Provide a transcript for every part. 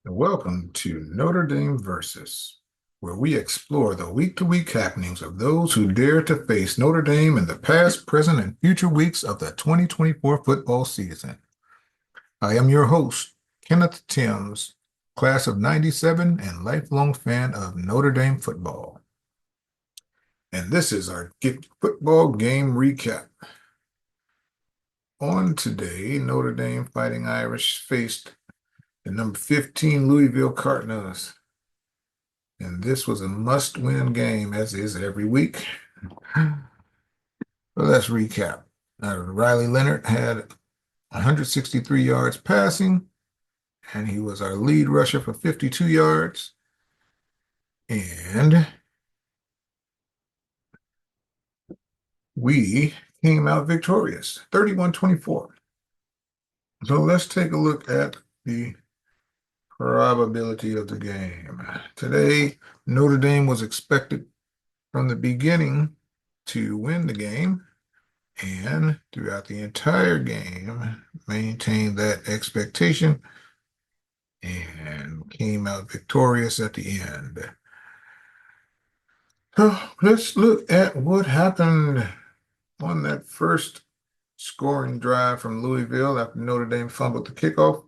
Welcome to Notre Dame Versus, where we explore the week-to-week happenings of those who dare to face Notre Dame in the past, present, and future weeks of the 2024 football season. I am your host, Kenneth Timms, class of 97 and lifelong fan of Notre Dame football. And this is our football game recap. On today, Notre Dame Fighting Irish faced the number 15 Louisville Cardinals. And this was a must-win game, as is every week. So let's recap. Riley Leonard had 163 yards passing, and he was our lead rusher for 52 yards. And we came out victorious, 31-24. So let's take a look at the probability of the game. Today, Notre Dame was expected from the beginning to win the game, and throughout the entire game, maintained that expectation and came out victorious at the end. So let's look at what happened on that first scoring drive from Louisville after Notre Dame fumbled the kickoff.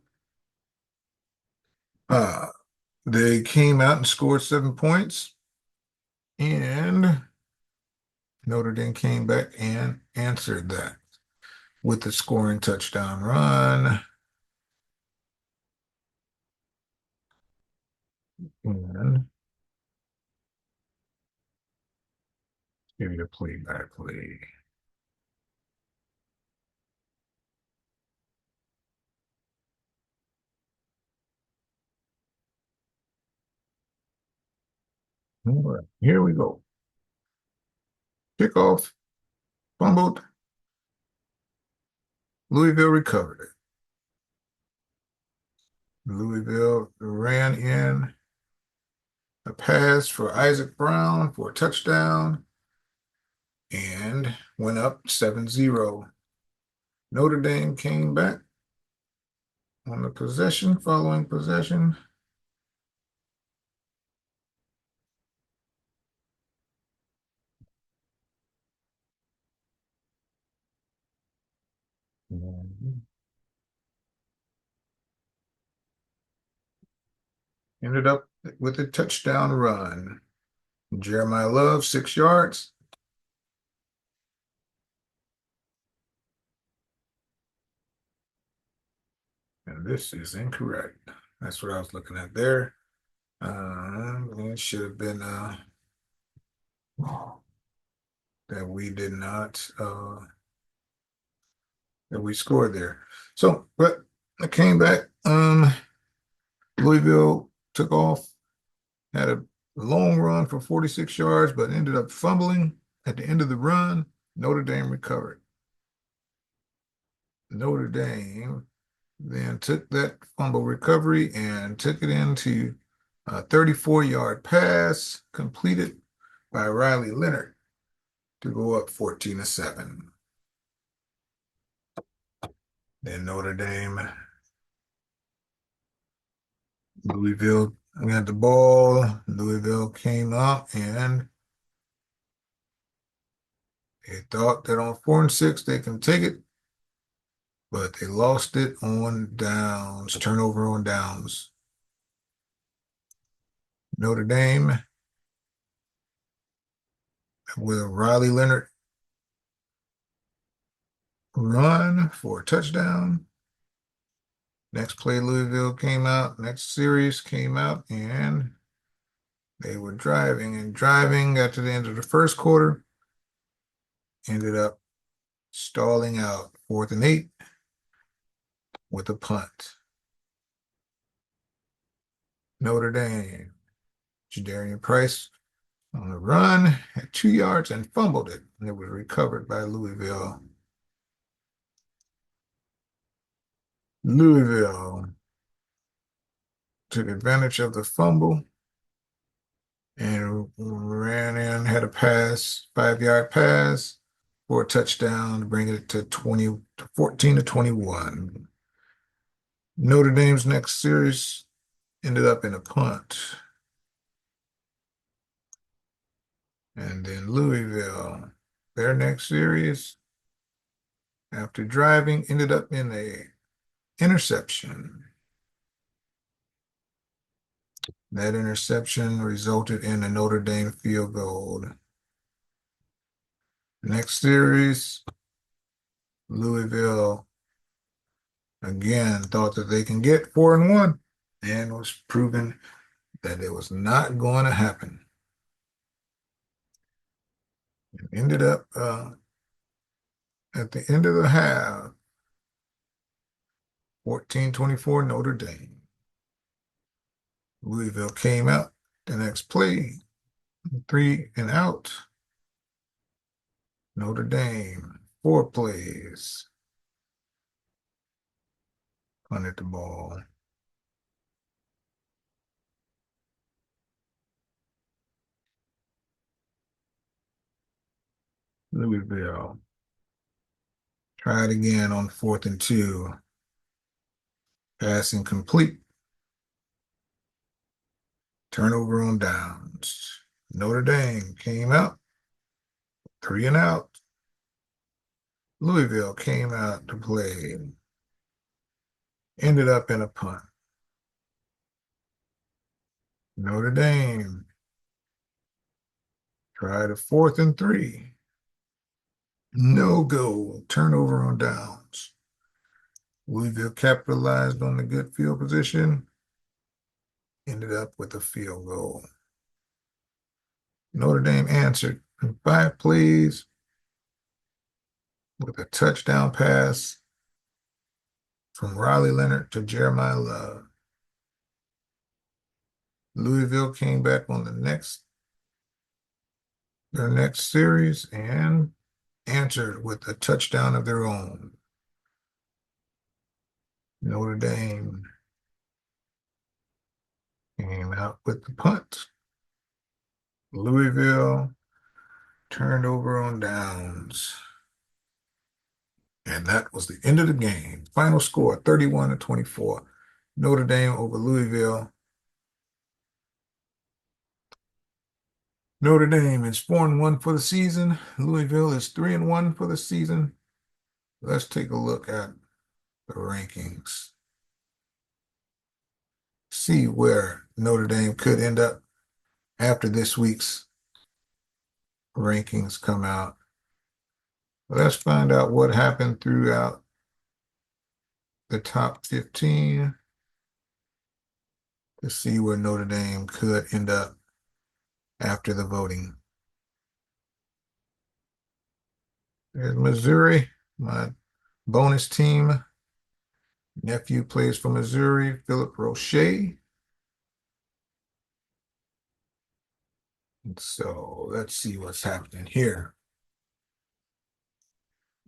They came out and scored 7 points, and Notre Dame came back and answered that with the scoring touchdown run. And give you the play-by-play. All right, here we go. Kickoff, fumbled. Louisville recovered it. Louisville ran in a pass for Isaac Brown for a touchdown and went up 7-0. Notre Dame came back on the possession, following possession. Ended up with a touchdown run. Jeremiah Love, 6 yards. And this is incorrect. That's what I was looking at there. It should have been that we did not that we scored there. So, but I came back. Louisville took off, had a long run for 46 yards, but ended up fumbling at the end of the run. Notre Dame recovered. Notre Dame then took that fumble recovery and took it into a 34-yard pass completed by Riley Leonard to go up 14-7. Then Notre Dame, Louisville got the ball. Louisville came up and they thought that on 4 and 6 they can take it, but they lost it on downs, turnover on downs. Notre Dame with a Riley Leonard run for a touchdown. Next play, Louisville came out. Next series came out, and they were driving and driving. Got to the end of the first quarter. Ended up stalling out 4th and 8 with a punt. Notre Dame, Jadarian Price on the run, had 2 yards and fumbled it, and it was recovered by Louisville. Louisville took advantage of the fumble and ran in, had a pass, 5-yard pass for a touchdown, bringing it to 14-21. Notre Dame's next series ended up in a punt. And then Louisville, their next series, after driving, ended up in a interception. That interception resulted in a Notre Dame field goal. Next series, Louisville again thought that they can get 4-1 and was proven that it was not going to happen. It ended up at the end of the half, 14-24 Notre Dame. Louisville came out the next play, 3-and-out. Notre Dame, 4 plays, punted the ball. Louisville tried again on 4th and 2. Pass incomplete. Turnover on downs. Notre Dame came out, 3-and-out. Louisville came out to play. Ended up in a punt. Notre Dame tried a 4th and 3. No goal. Turnover on downs. Louisville capitalized on the good field position. Ended up with a field goal. Notre Dame answered in 5 plays with a touchdown pass from Riley Leonard to Jeremiah Love. Louisville came back on their next series and answered with a touchdown of their own. Notre Dame came out with the punt. Louisville turned over on downs. And that was the end of the game. Final score, 31-24. Notre Dame over Louisville. Notre Dame is 4-1 for the season. Louisville is 3-1 for the season. Let's take a look at the rankings. See where Notre Dame could end up after this week's rankings come out. Let's find out what happened throughout the top 15 to see where Notre Dame could end up after the voting. There's Missouri, my bonus team. Nephew plays for Missouri, Philip Roche. So let's see what's happening here.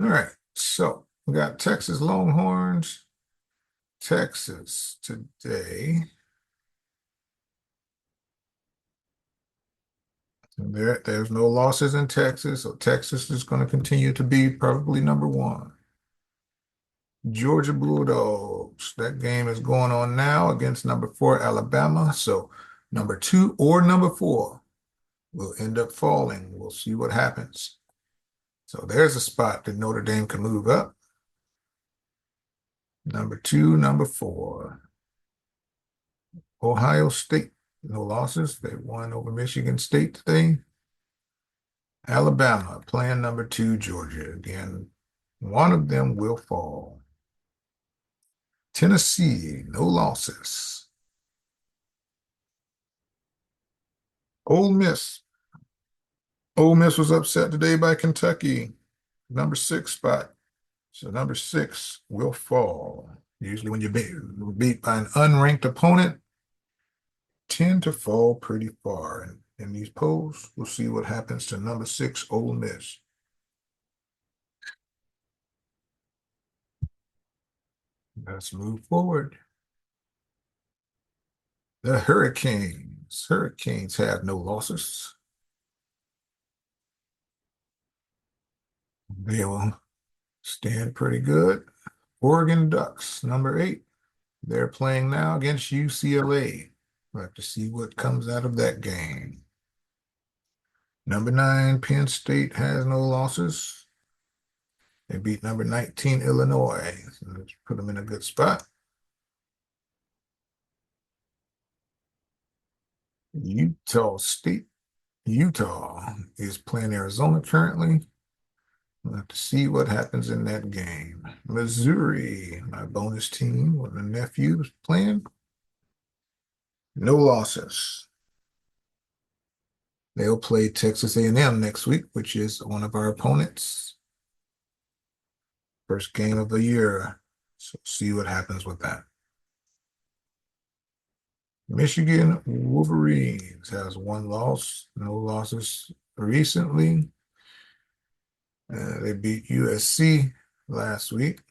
All right, so we got Texas Longhorns. Texas today. There's no losses in Texas, so Texas is going to continue to be probably number 1. Georgia Bulldogs. That game is going on now against number 4 Alabama. So number 2 or number 4 will end up falling. We'll see what happens. So there's a spot that Notre Dame can move up. Number 2, number 4. Ohio State, no losses. They won over Michigan State today. Alabama playing number 2, Georgia. Again, one of them will fall. Tennessee, no losses. Ole Miss. Ole Miss was upset today by Kentucky. Number 6 spot. So number 6 will fall. Usually when you're beat by an unranked opponent, tend to fall pretty far. And in these polls, we'll see what happens to number 6, Ole Miss. Let's move forward. The Hurricanes. Hurricanes have no losses. They will stand pretty good. Oregon Ducks, number 8. They're playing now against UCLA. We'll have to see what comes out of that game. Number 9, Penn State has no losses. They beat number 19, Illinois. So let's put them in a good spot. Utah State. Utah is playing Arizona currently. We'll have to see what happens in that game. Missouri, my bonus team, with my nephew is playing. No losses. They'll play Texas A&M next week, which is one of our opponents. First game of the year. So see what happens with that. Michigan Wolverines has one loss, no losses recently. They beat USC last week.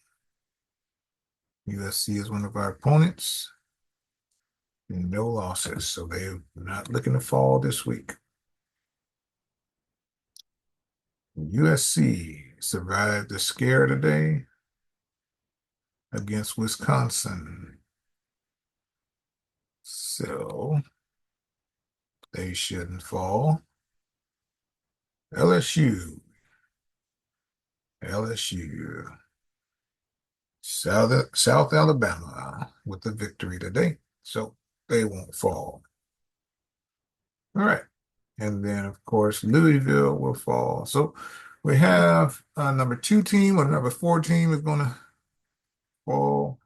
USC is one of our opponents. No losses, so they're not looking to fall this week. USC survived the scare today against Wisconsin. So they shouldn't fall. LSU. South Alabama with the victory today. So they won't fall. All right. And then, of course, Louisville will fall. So we have a number 2 team or number 4 team is going to fall.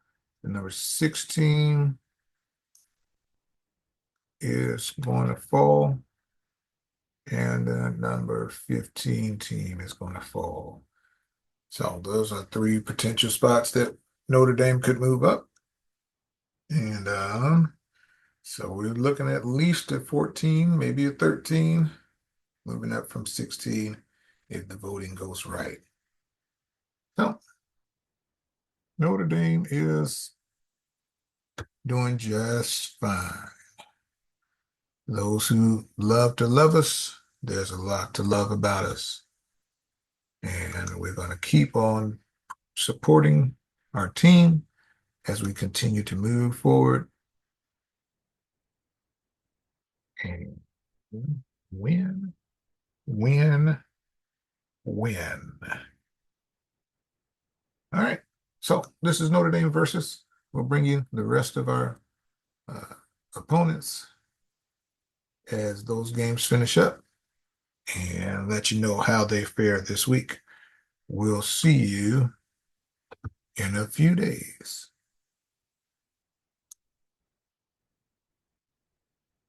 The number 6 team is going to fall. And the number 15 team is going to fall. So those are 3 potential spots that Notre Dame could move up. And so we're looking at least a 14, maybe a 13, moving up from 16 if the voting goes right. So Notre Dame is doing just fine. Those who love to love us, there's a lot to love about us. And we're going to keep on supporting our team as we continue to move forward and win, win, win. All right. So this is Notre Dame versus. We'll bring you the rest of our opponents as those games finish up and let you know how they fare this week. We'll see you in a few days.